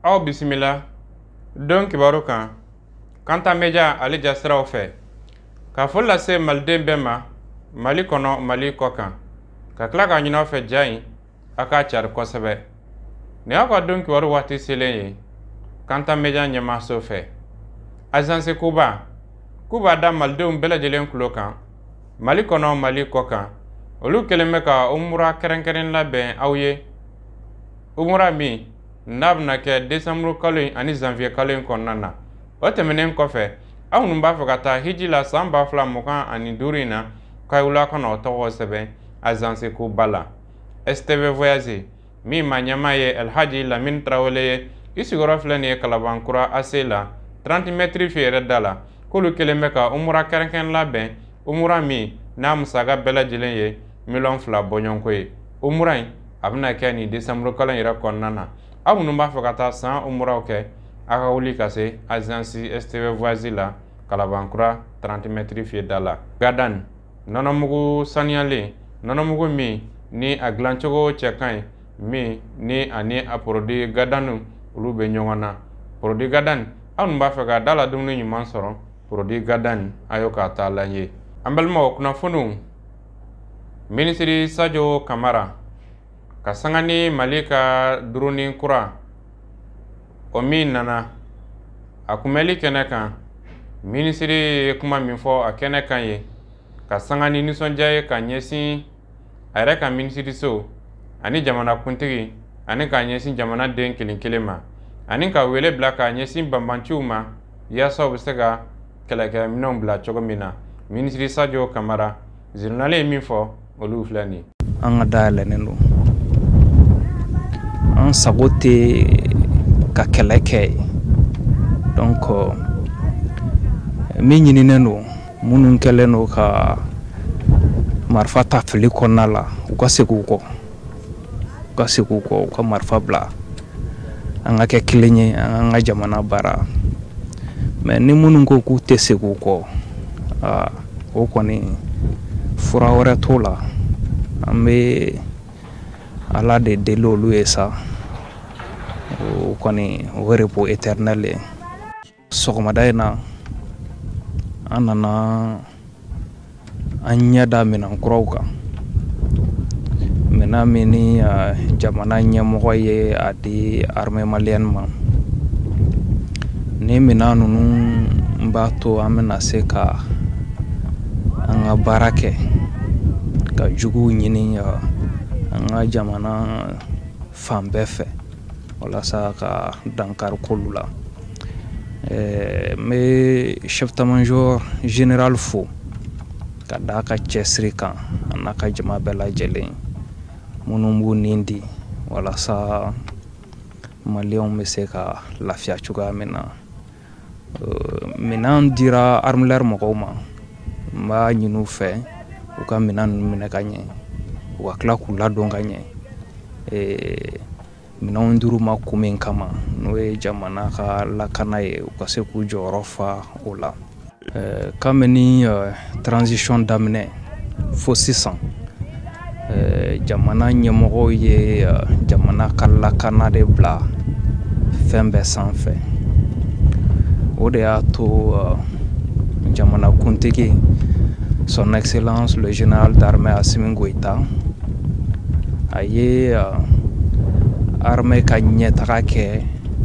Aw bisimila don kibaru kan Kanta Media ale jasiraw fɛ ka foli lase maliden bɛɛ ma Mali kɔnɔ Mali kɔ kan ka tila ka ɲin'aw fɛ ja in a ka cari kosɛbɛ ni y'aw ka don kibaru waati selen ye Kanta Media ɲɛmaaso fɛ Agence Kuba b'a da malidenw bɛɛ lajɛlen tulo kan Mali kɔnɔ Mali kɔ kan olu kɛlen bɛ ka umura kɛrɛnkɛrɛn labɛn aw ye umura min n'a bɛna kɛ décembre kalo in ani janvier kalo in kɔnɔna na o tɛmɛnen kɔfɛ aw minnu b'a fɛ ka taa hiji la san 2025 in na k'a wula kɔnɔ o tɔgɔ sɛbɛn Agence Kuba la STV Voyage min ma ɲɛmaa ye Elhaji Lamine Tarawele ye i sigiyɔrɔ filɛ nin ye Kalabankura AC la 30 mètres fi yɛrɛ da la k'olu kɛlen bɛ ka umura kɛrɛnkɛrɛn labɛn umura min n'a musaka bɛɛ lajɛlen ye $2 bɔɲɔnko ye umura in a bɛna kɛ nin décembre kalo in yɛrɛ kɔnɔna na aw minnu b'a fɛ ka taa san umuraw kɛ a ka wuli ka se Agence STV Voyage la Kalabankura 30 mètres fi da la Gadan nɔnɔmugu saniyalen nɔnɔmugu min ni a dilancogo cɛ ka ɲi min ni ani a produit Gadanu olu bɛ ɲɔgɔn na produit Gadan aw minnu b'a fɛ ka da la dumuni ɲuman sɔrɔ produit Gadan a y'o k'a taa la ye an balimaw kunnafoniw Minisiri Sadio Kamara ka sanga ni Mali ka drone kura o min nana a kunbɛli kɛnɛ kan minisiri ye kuma min fɔ a kɛnɛ kan ye ka sanga ni nisɔndiya ye ka ɲɛsin a yɛrɛ ka minisiriso ani jamanakuntigi ani ka ɲɛsin jamanaden kelen kelen ma ani ka wele bila ka ɲɛsin banbanciw ma yaasa u bɛ se ka kɛlɛkɛminɛnw bila cogo min na minisiri Sadio Kamara journal ye min fɔ olu filɛ nin an ka dayɛlɛnnen don an sago tɛ ka kɛlɛ kɛ donc min ɲininen don minnu kɛlen don ka marifa ta fili kɔnɔna la u ka segin u kɔ u ka marifa bila an ka kɛ kelen ye an ka jamana baara mais ni minnu ko k'u tɛ segin u kɔ o kɔni fura wɛrɛ t'o la an bɛ ala de deli olu ye sa o kɔni o repos éternel ye sɔgɔmada in na an nana an ɲɛda minɛn kuraw kan minɛn min ni jamana ɲɛmɔgɔ ye a di armée malienne ma ni minɛn ninnu b'a to an bɛna se ka an ka baara kɛ ka juguw ɲini an ka jamana fan bɛɛ fɛ walasa ka dankari k'olu la n bɛ chef d'état-major général fo ka da ka cɛsiri kan a n'a ka jama bɛɛ lajɛlen minnu b'u nin di walasa maliyɛnw bɛ se ka lafiya cogoya min na minɛn dira armilɛri mɔgɔw ma n b'a ɲini u fɛ u ka minɛn ninnu minɛ ka ɲɛ u ka tila k'u ladon ka ɲɛ minɛnw dir'u ma kun min kama n'o ye jamana ka lakana ye u ka se k'u jɔyɔrɔ fa o la kabini transition daminɛ fo sisan jamana ɲɛmɔgɔw ye jamana ka lakana de bila fɛn bɛɛ sanfɛ o de y'a to jamanakuntigi son excellence le général d'armée Assimi Goïta a ye armée ka ɲɛtaga kɛ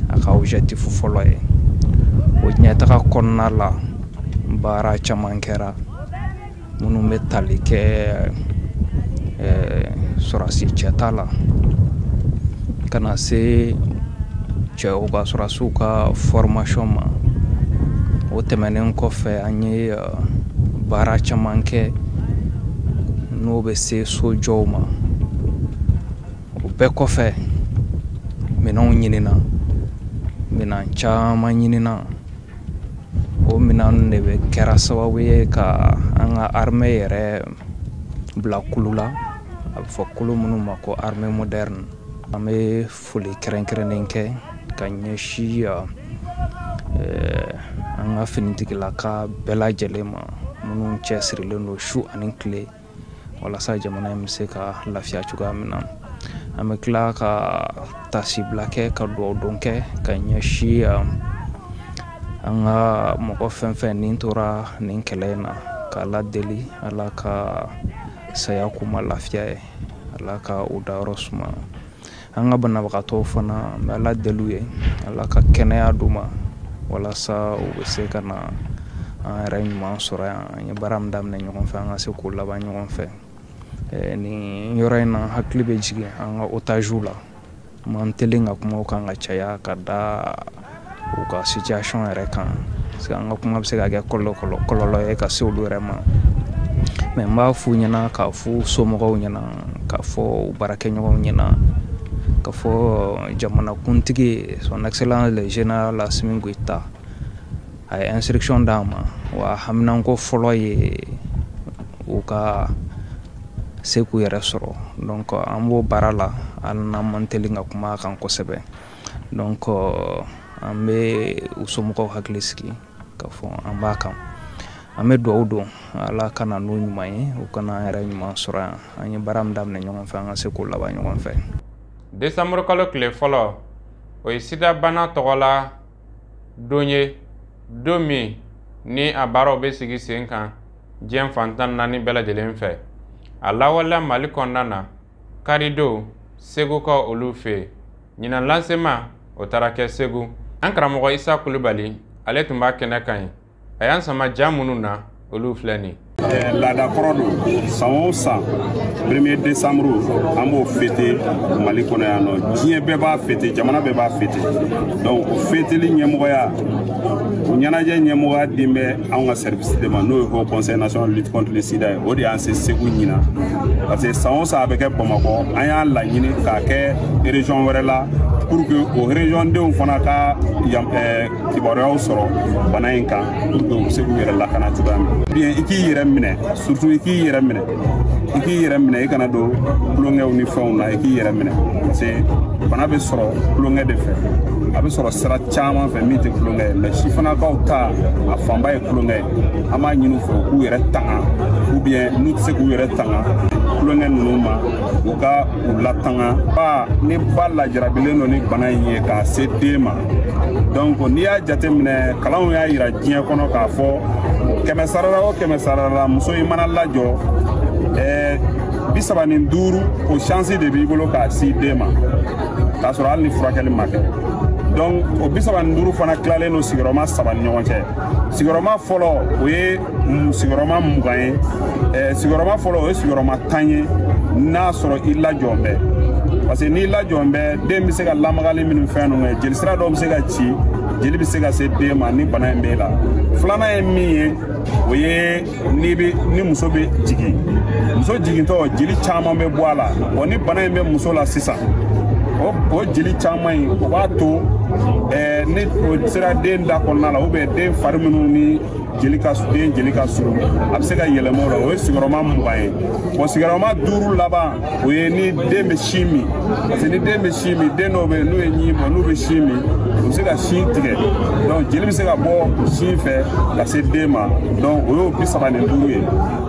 a ka objectif fɔlɔ ye o ɲɛtaga kɔnɔna la baara caman kɛra minnu bɛ tali kɛ sɔrasi cɛta la ka na se cɛw ka sɔrasiw ka formation ma o tɛmɛnen kɔfɛ an ye baara caman kɛ n'o bɛ se sojɔw ma o bɛɛ kɔfɛ minɛnw ɲinina minɛn caman ɲinina o minɛn de bɛ kɛra sababu ye ka an ka armée yɛrɛ bila kulu la a bɛ fɔ kulu minnu ma ko armée moderne an bɛ foli kɛrɛnkɛrɛnnen kɛ ka ɲɛsin an ka finitigilaka bɛɛ lajɛlen ma minnu cɛsirilen don su ani tile walasa jamana in bɛ se ka lafiya cogoya min na an bɛ tila ka tasibila kɛ ka dugawu kɛ ka ɲɛsin an ka mɔgɔ fɛn fɛn nin tora nin kɛlɛ in na k'Ala deli Ala ka saya k'u ma lafiya ye Ala ka u dayɔrɔ suma an ka banabagatɔw fana an bɛ Ala deli ye Ala ka kɛnɛya d'u ma walasa u bɛ se ka na an yɛrɛ ɲuman sɔrɔ yan an ye baara min daminɛ ɲɔgɔn fɛ an ka se k'o laban ɲɔgɔn fɛ ni yɔrɔ in na hakili bɛ jigin an ka otages la man teli ka kuma kan ka caya ka da u ka situation yɛrɛ kan parce que an ka kuma bɛ se ka kɛ kɔlɔlɔ ye ka se olu yɛrɛ ma mais n b'a f'u ɲɛna k'a fɔ somɔgɔw ɲɛna k'a fɔ baarakɛɲɔgɔnw ɲɛna k'a fɔ jamanakuntigi son excellence le général Assimi Goïta a ye instruction d'an ma wa haminanko fɔlɔ ye u ka se k'u yɛrɛ sɔrɔ donc an b'o baara la hali n'an man teli ka kuma a kan kosɛbɛ donc an bɛ u somɔgɔw hakili sigi k'a fɔ an b'a kan an bɛ dugawu don Ala ka na n'o ɲuman ye u kana an yɛrɛ ɲuman sɔrɔ yan an ye baara min daminɛ ɲɔgɔn fɛ an ka se k'o laban ɲɔgɔn fɛ. Décembre kalo tile fɔlɔ o ye sida bana tɔgɔla don ye don min ni a baaraw bɛ sigi sen kan diɲɛ fan 14 bɛɛ lajɛlen fɛ a lawaleya Mali kɔnɔna na Karidon Segu ka olu fɛ ɲinan lancement o taara kɛ Segu an karamɔgɔ Isa Kulibali ale tun b'a kɛnɛ kan ye a y'an sama ja minnu na olu filɛ nin laada kɔrɔ don san o san 1er décembre an b'o fêter Mali kɔnɔ yan nɔ diɲɛ bɛɛ b'a fêter jamana bɛɛ b'a fêter donc o fêteli ɲɛmɔgɔya o ɲɛnajɛ ɲɛmɔgɔya den bɛ anw ka service de ma n'o ye Haut Conseil national de lutte contre le sida ye o de y'an se Segu ɲina parce que san o san a bɛ kɛ Bamakɔ an y'a laɲini k'a kɛ région wɛrɛ la pour que o région denw fana ka kibaruyaw sɔrɔ bana in kan pour que u bɛ se k'u yɛrɛ lakana cogoya min bien i k'i yɛrɛ minɛ surtout i k'i yɛrɛ minɛ i kana don kulonkɛw ni fɛnw na i k'i yɛrɛ minɛ parce que bana bɛ sɔrɔ kulonkɛ de fɛ a bɛ sɔrɔ sira caman fɛ min tɛ kulonkɛ ye mais sifanakaw ta a fanba ye kulonkɛ ye an b'a ɲini u fɛ u k'u yɛrɛ tanga ou bien n'u tɛ se k'u yɛrɛ tanga kulonkɛ ninnu ma u ka u latanga ni ba lajarabilen don ni bana in ye k'a se den ma donc n'i y'a jateminɛ kalanw y'a yira diɲɛ kɔnɔ k'a fɔ 100 sarala o 100 sarala muso in mana lajɔ 35 o chance de b'i bolo k'a si den ma k'a sɔrɔ hali ni furakɛli ma kɛ donc o 35 fana tilalen don sigiyɔrɔma 3 ni ɲɔgɔn cɛ sigiyɔrɔma fɔlɔ o ye sigiyɔrɔma 20 ye sigiyɔrɔma fɔlɔ o ye sigiyɔrɔma 10 ye n'a sɔrɔ i lajɔn bɛ parce que n'i lajɔn bɛ den bɛ se ka lamagali minnu fɛn ninnu kɛ jelisira dɔw bɛ se ka ci jeli bɛ se ka se den ma ni bana in b'e la filanan ye min ye o ye ni muso bɛ jigin muso jigintɔ jeli caman bɛ bɔ a la wa ni bana in bɛ muso la sisan o jeli caman in o b'a to ni o sera den da kɔnɔna la ou bien den fari minnu ni jeli ka surun a bɛ se ka yɛlɛma o la o ye sigiyɔrɔma 20 ye bon sigiyɔrɔma 5 laban o ye ni den bɛ sin min parce que ni den bɛ sin min den dɔw bɛ yen n'u ye ɲi bɔ n'u bɛ sin min u bɛ se ka sin tigɛ donc jeli bɛ se ka bɔ sin fɛ ka se den ma donc o y'o 35 ye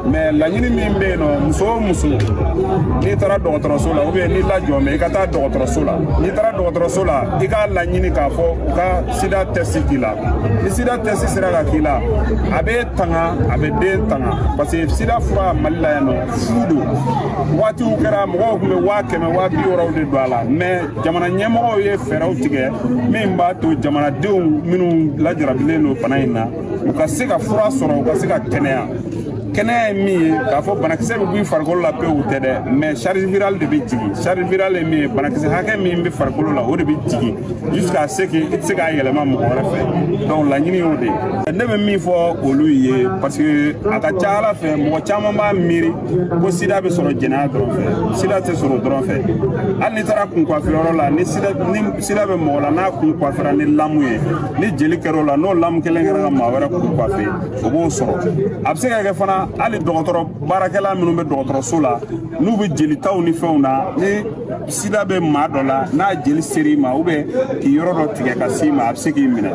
mais laɲini min bɛ yen nɔ muso o muso n'i taara dɔgɔtɔrɔso la ou bien n'i lajɔn bɛ i ka taa dɔgɔtɔrɔso la n'i taara dɔgɔtɔrɔso la i k'a laɲini k'a fɔ u ka sida test k'i la ni sida test sera ka k'i la a bɛ tanga a bɛ den tanga parce que sida fura Mali la yan nɔ fu don waatiw kɛra mɔgɔw tun bɛ 100 150 de don a la mais jamana ɲɛmɔgɔw ye fɛɛrɛw tigɛ min b'a to jamanadenw minnu lajarabilen don bana in na u ka se ka fura sɔrɔ u ka se ka kɛnɛya kɛnɛya ye min ye k'a fɔ banakisɛ bɛ bɔ i farikolo la pewu tɛ dɛ mais charge virale de bɛ jigin charge virale ye min ye banakisɛ hakɛ min bɛ farikolo la o de bɛ jigin jusqu'à ce que i tɛ se k'a yɛlɛma mɔgɔ wɛrɛ fɛ donc laɲini y'o de ye ne bɛ min fɔ olu ye parce que a ka ca Ala fɛ mɔgɔ caman b'a miiri ko sida bɛ sɔrɔ jɛnɛya dɔrɔn fɛ sida tɛ sɔrɔ dɔrɔn fɛ hali n'i taara kunkunnafiyɔrɔ la ni sida bɛ mɔgɔ la n'a kunkunnafiyara ni lamu ye ni jeli kɛra o la n'o lamu kelen kɛra ka maa wɛrɛ kunkunnafiye o b'o sɔrɔ a bɛ se ka kɛ fana hali dɔgɔtɔrɔ baarakɛla minnu bɛ dɔgɔtɔrɔso la n'u bɛ jelitaw ni fɛnw na ni sida bɛ maa dɔ la n'a jeli ser'i ma ou bien k'i yɔrɔ dɔ tigɛ ka s'i ma a bɛ se k'i minɛ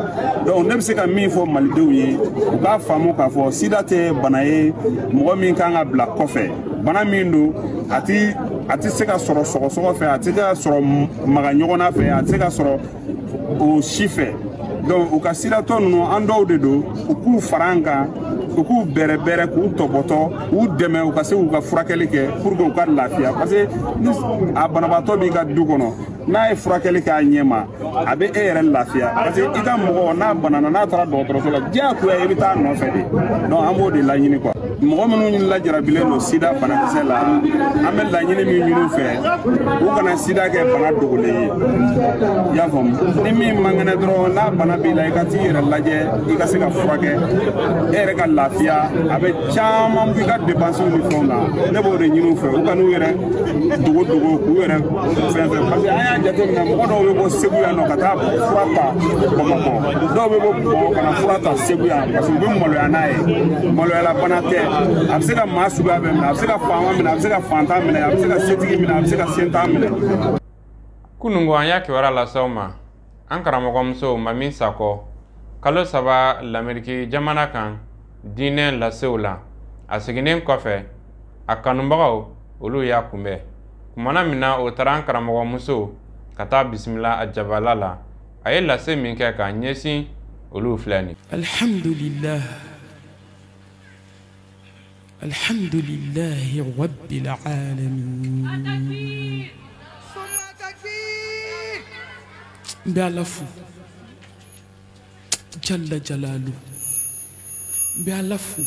donc ne bɛ se ka min fɔ malidenw ye u k'a faamu k'a fɔ sida tɛ bana ye mɔgɔ min kan ka bila kɔfɛ bana min don a ti a tɛ se ka sɔrɔ sɔgɔsɔgɔ fɛ, a tɛ se ka sɔrɔ maga ɲɔgɔnna fɛ, a tɛ se ka sɔrɔ o si fɛ. Donc u ka siratɔ ninnu an dɔw de don, u k'u fara an kan, u k'u bɛrɛ bɛrɛ, k'u tɔbɔtɔ, k'u dɛmɛ u ka se k'u ka furakɛli kɛ pour que u ka lafiya. Parce que ni a banabaatɔ b'i ka du kɔnɔ, n'a ye furakɛli kɛ a ɲɛ ma, a bɛ e yɛrɛ lafiya. Parce que i ka mɔgɔ n'a banana n'a taara dɔgɔtɔrɔso la, diyagoya i bɛ taa nɔfɛ de. Donc an b'o de laɲini quoi. Mɔgɔ minnu lajarabilen don sida banakisɛ la, an bɛ laɲini min ɲini u fɛ, u kana sida kɛ bana dogolen ye. I y'a faamu? Ni min man kɛnɛ dɔrɔn n'a bana b'i la, i ka t'i yɛrɛ lajɛ, i ka se ka furakɛ, e yɛrɛ ka lafiya, a bɛ caman b'i ka dépenses ni fɛnw na. Ne b'o de ɲini u fɛ, u ka n'u yɛrɛ dogo k'u yɛrɛ fɛn fɛn. Parce que an y'a jateminɛ mɔgɔ dɔw bɛ bɔ Segu yan nɔ ka taa fura ta Bamakɔ, dɔw bɛ bɔ Bamakɔ ka na fura ta Segu yan parce que u bɛ maloya n'a ye, maloyala bana tɛ. A bɛ se ka maa suguya bɛɛ minɛ, a bɛ se ka faama minɛ, a bɛ se ka fantan minɛ, a bɛ se ka setigi minɛ, a bɛ se ka sentan minɛ. Kunungo an y'a kibaruya lasaw ma, an karamɔgɔmuso Mami Sakɔ kalo 3 l'Amérique jamana kan diinɛ lasew la, a seginnen kɔfɛ a kanubagaw olu y'a kunbɛn. Kumana min na o taara an karamɔgɔmuso ka taa bisimila a jabala la, a ye lase min kɛ k'a ɲɛsin olu filɛ nin. Alhamdulillah. Alhamdulillahi rabbil alamin. Mbe Ala fo jalla jalalu, mbe Ala fo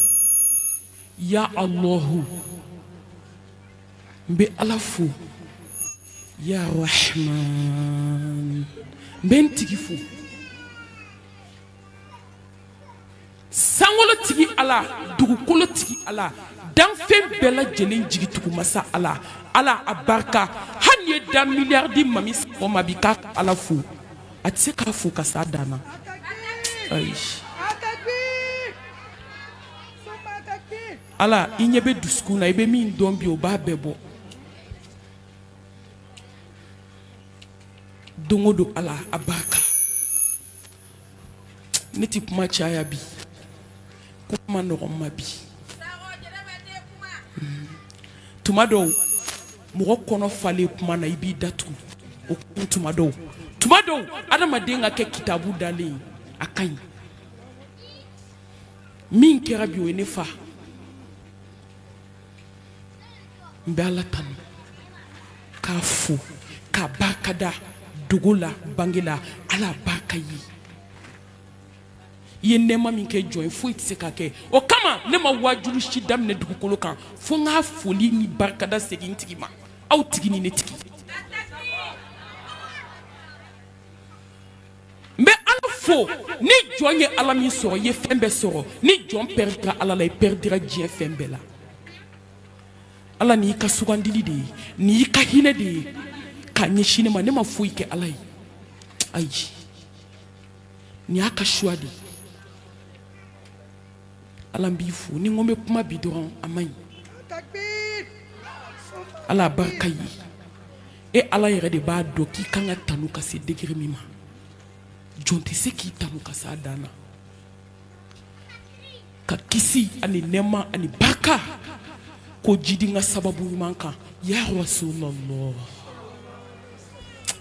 ya Allahu, mbe Ala fo ya Rahman, mbe ntigi fo sangolo tigi Ala, dugukolo tigi Ala, danfɛn bɛɛ lajɛlen jigitugu masa Ala, Ala a barika. Hali ye da miliyardi Mami Sakɔ ma bi k'a ka Ala fo, a tɛ se k'a fo ka s'a dan na. Ayi. Ala i ɲɛ bɛ dusukun na, i bɛ min dɔn bi o b'a bɛɛ bɔ. Don o don Ala a barika. Ne ti kuma caya bi, kuma nɔgɔn ma bi. Tuma dɔw mɔgɔ kɔnɔ falen kuma na i b'i datugu o kun tuma dɔw adamaden ka kɛ kitabu dalen a ka ɲi. Min kɛra bi o ye ne fa, n bɛ Ala tanu k'a fo k'a barika da dogo la bange la, Ala barika ye. I ye nɛɛma min kɛ jɔn ye foyi tɛ se ka kɛ. O kama ne ma wajulu si daminɛ dugukolo kan fo n k'a foli ni barikada segin tigi ma, aw tigi ni ne tigi. N bɛ Ala fo, ni jɔn ye Ala min sɔrɔ i ye fɛn bɛɛ sɔrɔ, ni jɔn pɛridira Ala la i pɛridira diɲɛ fɛn bɛɛ la. Ala ni y'i ka sugandili de ye, ni y'i ka hinɛ de ye k'a ɲɛsin ne ma, ne ma foyi kɛ Ala ye. Ayi, ni y'a ka choix de ye. Ala b'i fo, ni n ko n bɛ kuma bi dɔrɔn a man ɲi. Ala barika ye, e Ala yɛrɛ de b'a dɔn k'i kan ka tanu ka se degré min ma, jɔn tɛ se k'i tanu ka s'a dan na. Ka kisi ani nɛɛma ani barika ko jidi n ka sababu ɲuman kan, ya Rasulallah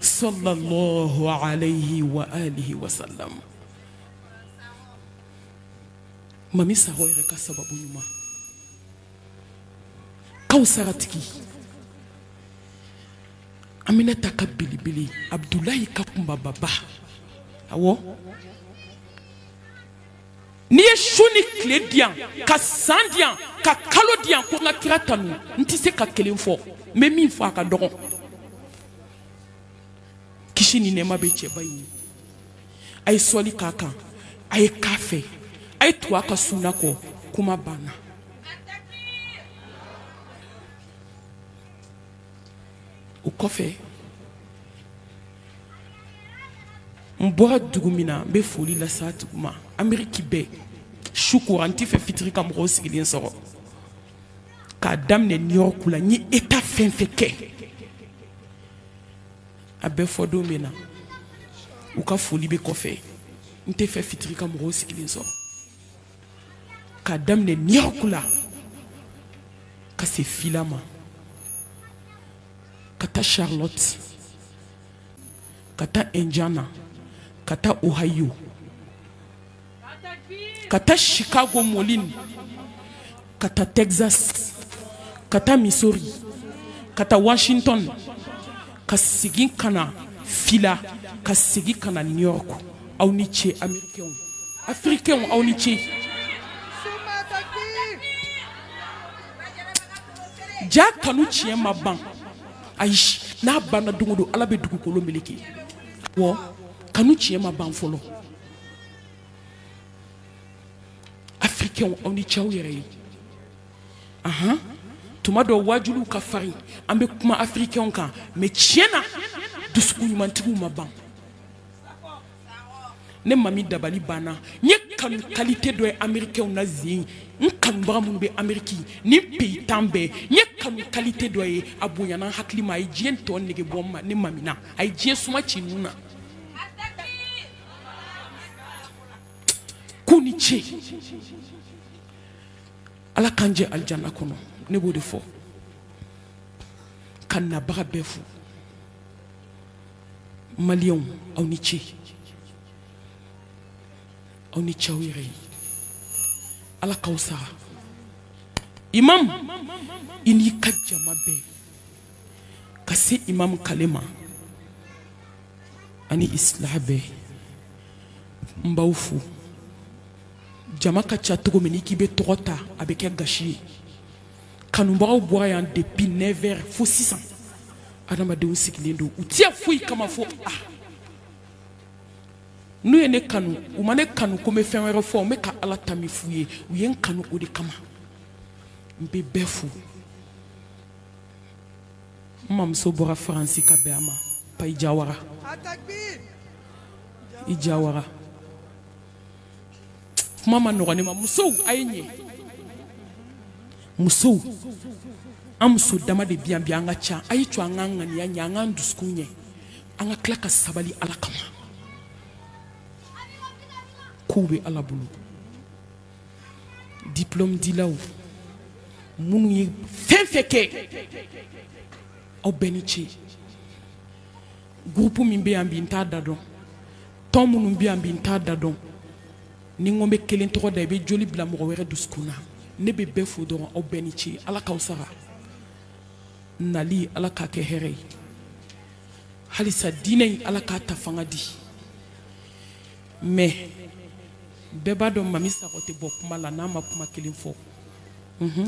sallallahu alayhi wa alihi wa sallam. Mami Sakɔ yɛrɛ ka sababu ɲuman, Kawusaratigi Aminata ka belebele, Abdulayi ka kunbababa. Awɔ, n'i ye su ni tile di yan, ka san di yan, ka kalo di yan ko n ka kira tanu, n tɛ se ka kelen fɔ, n bɛ min fɔ a ka dɔgɔn. Kisi ni nɛɛma bɛ cɛba in ye. A ye sɔli k'a kan, a ye k'a fɛ, a ye tugu a ka sunna kɔ, kuma banna. O kɔfɛ n bɔra dugu min na n bɛ foli lase a tigi ma, Ameriki bɛɛ su kora n tɛ fɛ fitiri ka mɔgɔw sigilen sɔrɔ, k'a daminɛ New York la n ye état fɛn fɛn kɛ, a bɛɛ fɔ don min na u ka foli bɛ kɔfɛ, n tɛ fɛ fitiri ka mɔgɔw sigilen sɔrɔ, k'a daminɛ New York la ka se Fila ma, kata Charlotte, kata Indiana, kata Ohio, kata Chicago Moline, kata Texas, kata Missouri, kata Washington, ka sigi kana Fila, ka sigi kana New York. Aw ni ce américain africain aw ni ce ja kanu tiɲɛ ma ban ayi n'a banna don o don ala bɛ dugukolo meleke wo kanu tiɲɛ ma ban fɔlɔ africain aw ni ce aw yɛrɛ ye tuma dɔ wajuliw ka farin an bɛ kuma africain kan mais tiɲɛ na dusukun ɲumantigiw ma ban ne mami dabali banna n ye kanu qualité dɔ ye américain na zen n kanubaga minnu bɛ amérique ni pays tan bɛɛ n ye kanu qualité dɔ ye a bonyana hakili ma a ye diɲɛ tɔ nege bɔ n ma ne mamina a ye diɲɛ suma ci nun na k'u ni ce ala k'an jɛ alijana kɔnɔ ne b'o de fɔ ka nabaga bɛɛ fo maliyɛnw aw ni ce aw ni cɛw yɛrɛ ye ala k'aw sara imam i n'i ka jama bɛɛ ka se imam kale ma ani isilaha bɛɛ n b'aw fo jama ka ca cogo min n'i k'i bɛ tɔgɔ ta a bɛ kɛ gasi ye kanubagaw bɔra yan depuis 9h fo sisan adamadenw sigilen don u tɛ foyi kama fo n'u ye ne kanu u ma ne kanu ko n bɛ fɛn wɛrɛ fɔ n bɛ ka ala ta min f'u ye u ye n kanu o de kama n bɛ bɛɛ fo n mamuso bɔra faransi ka bɛn a ma Payi Jawara i Jawara kuma ma nɔgɔ ne ma musow a ye ɲɛ musow an muso dama de bi yan bi an ka ca a ye to an k'an ŋaniya ɲɛ an k'an dusukun ɲɛ an ka tila ka sabali ala kama kow bɛ ala bolo diplôme dilaw minnu ye fɛn fɛn kɛ aw bɛɛ ni ce groupe min bɛ yan bi n t'a da dɔn tɔn minnu bɛ yan bi n t'a da dɔn ni n ko n bɛ kelen tɔgɔ da i bɛ joli bila mɔgɔ wɛrɛ dusukun na ne bɛ bɛɛ fo dɔrɔn aw bɛɛ ni ce ala k'aw sara nali ala k'a kɛ hɛrɛ ye halisa diinɛ in ala k'a ta fanga di mais bɛɛ b'a dɔn mami sago tɛ bɔ kuma la n'a ma kuma kelen fɔ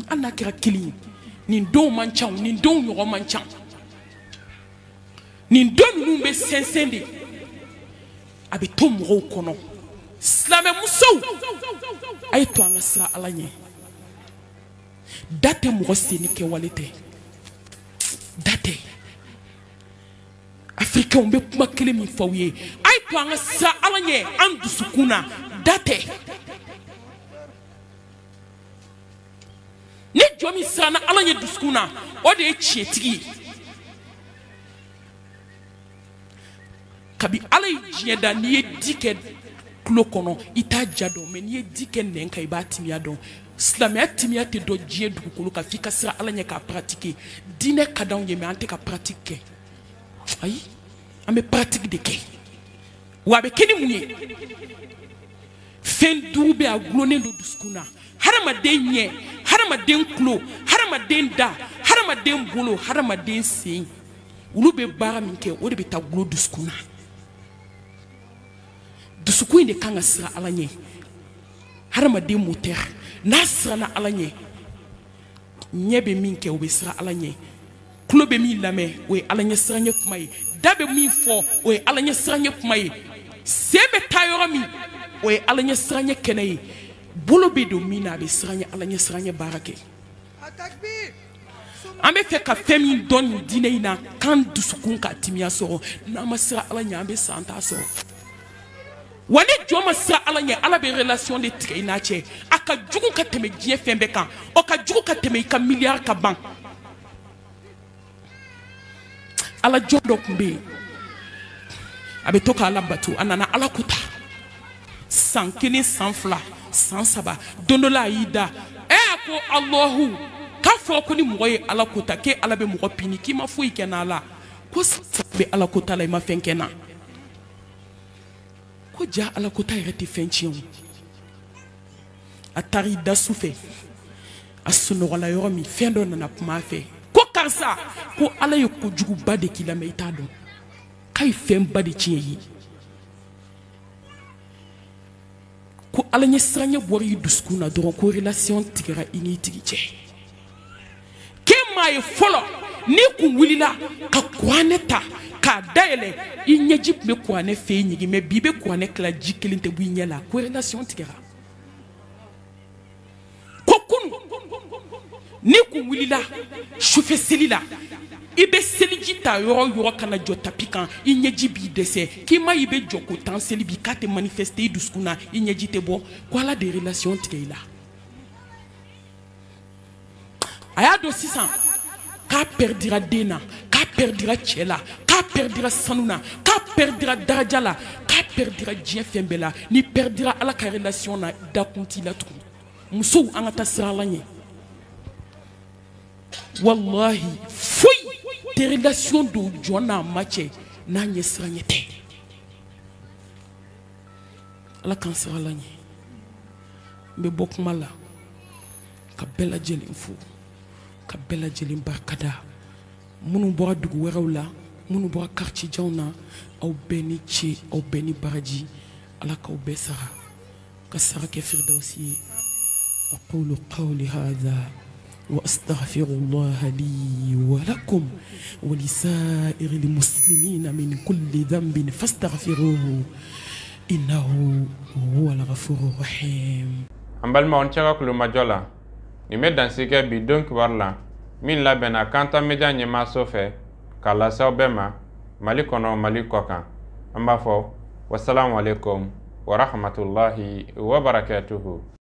hali n'a kɛra kelen ye nin denw man ca nin denw ɲɔgɔn man ca nin don ninnu bɛ sɛnsɛn de a bɛ to mɔgɔw kɔnɔ silamɛ musow a ye to an ka sira ala ɲɛ da tɛ mɔgɔ sen ni kɛwale tɛ da tɛ africain bɛ kuma kelen min fɔ aw ye a ye to an ka sira ala ɲɛ an dusukun na da tɛ ni jɔn min siranna ala ɲɛ dusukun na o de ye tiɲɛtigi ye kabi ala ye diɲɛ da n'i ye di kɛ tulo kɔnɔ i t'a ja dɔn mais n'i ye di kɛ nɛn kan i b'a timiya dɔn silamɛya timiya tɛ dɔn diɲɛ dugukolo kan f'i ka siran ala ɲɛ k'a pratiquer diinɛ ka d'anw ye mais an tɛ ka pratique kɛ ayi an bɛ pratique de kɛ wa a bɛ kɛ ni mun ye fɛn duuru bɛ a gulonnen don dusukun na hadamaden ɲɛ hadamaden tulo hadamaden da hadamaden bolo hadamaden sen olu bɛ baara min kɛ o de bɛ taa gulo dusukun na dusukun in de kan ka siran ala ɲɛ hadamaden moteur n'a siranna ala ɲɛ ɲɛ bɛ min kɛ o bɛ siran ala ɲɛ tulo bɛ min lamɛn o ye ala ɲɛ siranɲɛ kuma ye da bɛ min fɔ o ye ala ɲɛ siranɲɛ kuma ye sen bɛ taa yɔrɔ min o ye ala ɲɛ siranɲɛ kɛnɛ ye bolo bɛ don min na a bɛ siranɲɛ ala ɲɛ siranɲɛ baara kɛ an bɛ fɛ ka fɛn min dɔn nin diinɛ in na k'an dusukun ka timiya sɔrɔ n'an ma siran ala ɲɛ an bɛ san t'a sɔrɔ wa ni jɔn ma siran ala ɲɛ ala bɛ relation de tigɛ i n'a cɛ a ka jugu ka tɛmɛ diɲɛ fɛn bɛɛ kan o ka jugu ka tɛmɛ i ka miliyari ka ban ala jɔn dɔ tun bɛ yen a bɛ to ka ala bato a nana ala kuta san kelen san fila san saba don dɔ la a y'i da a ko alahu k'a fɔ ko ni mɔgɔ ye ala kuta k'e ala bɛ mɔgɔ pini k'i ma foyi kɛ n'ala ko sabe ala ko tala ma fɛn kɛ n na ko ja ala ko ta yɛrɛ tɛ fɛn tiɲɛ o a taara i da su fɛ a sunɔgɔla yɔrɔ min fɛn dɔ nana kuma a fɛ ko karisa ko ala ye kojuguba de k'i la mɛ i t'a dɔn k'a ye fɛnba de tiɲɛ ye ko ala ɲɛ siranɲɛ bɔra i dusukun na dɔrɔn ko relation tigɛra i n'i tigi cɛ k'e maa ye fɔlɔ n'i kun wulila ka kuranɛ ta k'a dayɛlɛ i ɲɛji tun bɛ kuranɛ fɛ yen ɲigi mɛ bi i bɛ kuranɛ tila ji kelen tɛ bɔ i ɲɛ la ko relation tigɛra ko kunu n'i kun wulila sufɛ seli la i bɛ seliji ta yɔrɔ yɔrɔ kana jɔ tapi kan i ɲɛji b'i dɛsɛ k'i ma i bɛ jɔ ko tan seli bi k'a tɛ manifester i dusukun na i ɲɛji tɛ bɔ ko ala de relation tigɛ i la a y'a dɔn sisan k'a perdira den na k'a perdira cɛ la k'a perdira sanu na k'a perdira daraja la k'a perdira diɲɛ fɛn bɛɛ la ni perdira ala ka relation na dakun t'i la tugun musow an ka taa sira la ɲɛ wallahi foyi tɛ relation don jɔn n'a ma cɛ n'a ɲɛ siranɲɛ tɛ ala k'an sira la ɲɛ n bɛ bɔ kuma la ka bɛɛ lajɛlen fo ka bɛɛ lajɛlen barikada minnu bɔra dugu wɛrɛw la minnu bɔra quartier janw na aw bɛɛ ni ce aw bɛɛ ni baraji ala k'aw bɛɛ sara ka sara kɛ firdawsi ye aqulu qawli hadha وأستغفر الله لي ولكم ولسائر المسلمين من كل ذنب فاستغفروه إنه هو الغفور الرحيم ambal ma on chaga kulu majola ni medan sike bi donc warla min la bena kanta meja nyema sofe kala sawbema mali kono mali kokan amba fo wassalamu alaikum wa rahmatullahi wa barakatuhu